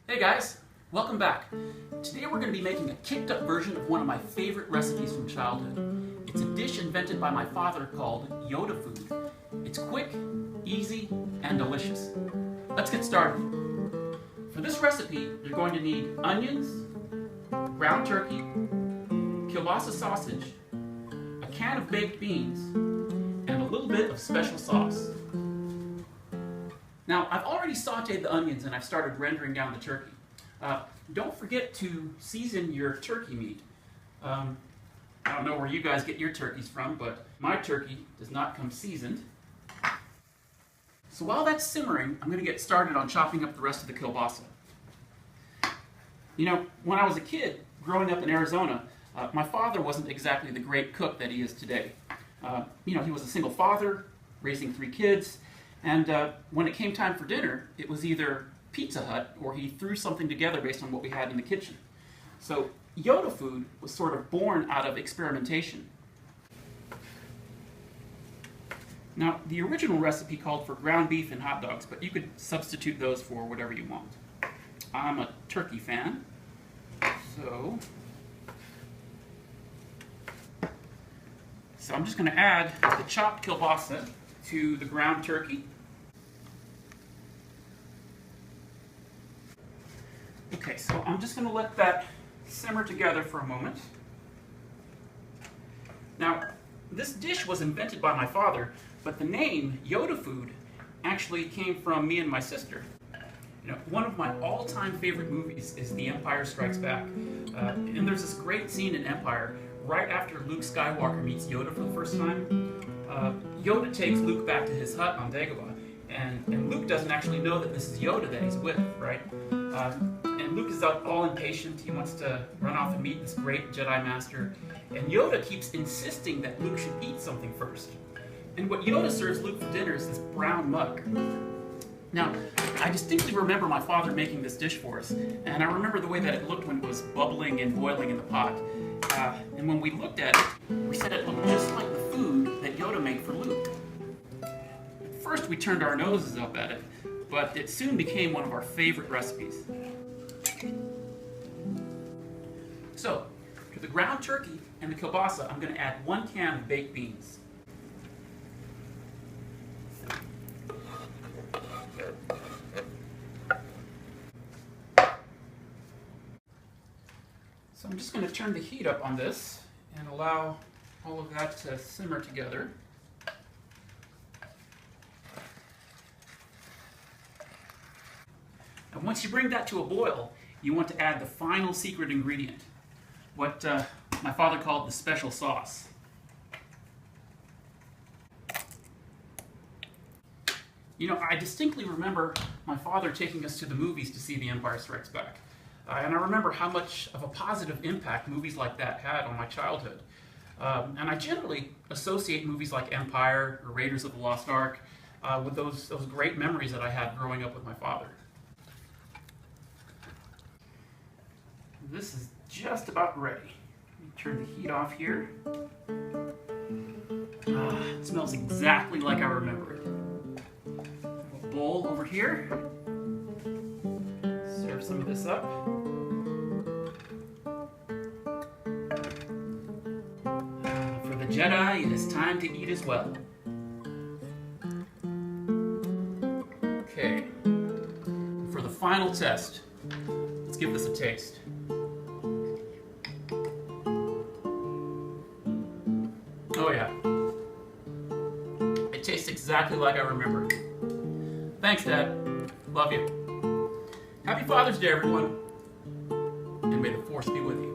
Hey guys, welcome back. Today we're going to be making a kicked up version of one of my favorite recipes from childhood. It's a dish invented by my father called Yoda Food. It's quick, easy, and delicious. Let's get started. For this recipe, you're going to need onions, ground turkey, kielbasa sausage, a can of baked beans, and a little bit of special sauce. Now, I've already sauteed the onions and I've started rendering down the turkey. Don't forget to season your turkey meat. I don't know where you guys get your turkeys from, but my turkey does not come seasoned. So while that's simmering, I'm going to get started on chopping up the rest of the kielbasa. You know, when I was a kid, growing up in Arizona, my father wasn't exactly the great cook that he is today. He was a single father, raising 3 kids, and when it came time for dinner, it was either Pizza Hut or he threw something together based on what we had in the kitchen. So Yoda Food was sort of born out of experimentation. Now, the original recipe called for ground beef and hot dogs, but you could substitute those for whatever you want. I'm a turkey fan, so I'm just going to add the chopped kielbasa to the ground turkey. Okay, so I'm just going to let that simmer together for a moment. Now, this dish was invented by my father, but the name Yoda Food actually came from me and my sister. One of my all-time favorite movies is The Empire Strikes Back. And there's this great scene in Empire right after Luke Skywalker meets Yoda for the first time. Yoda takes Luke back to his hut on Dagobah, and Luke doesn't actually know that this is Yoda that he's with, right? And Luke is all impatient. He wants to run off and meet this great Jedi Master. And Yoda keeps insisting that Luke should eat something first. And what Yoda serves Luke for dinner is this brown mug. Now, I distinctly remember my father making this dish for us, and I remember the way that it looked when it was bubbling and boiling in the pot. And when we looked at it, we said it looked just like the food that Yoda made for Luke. At first, we turned our noses up at it, but it soon became one of our favorite recipes. So, to the ground turkey and the kielbasa, I'm going to add 1 can of baked beans. So I'm just going to turn the heat up on this and allow all of that to simmer together. And once you bring that to a boil, you want to add the final secret ingredient, what my father called the special sauce. I distinctly remember my father taking us to the movies to see The Empire Strikes Back. And I remember how much of a positive impact movies like that had on my childhood. And I generally associate movies like Empire or Raiders of the Lost Ark with those great memories that I had growing up with my father. This is just about ready. Let me turn the heat off here. It smells exactly like I remember it. A bowl over here. Serve some of this up. For the Jedi, it is time to eat as well. Okay. For the final test, let's give this a taste. Oh yeah. It tastes exactly like I remember. Thanks, Dad. Love you. Happy Father's Day, everyone. And may the Force be with you.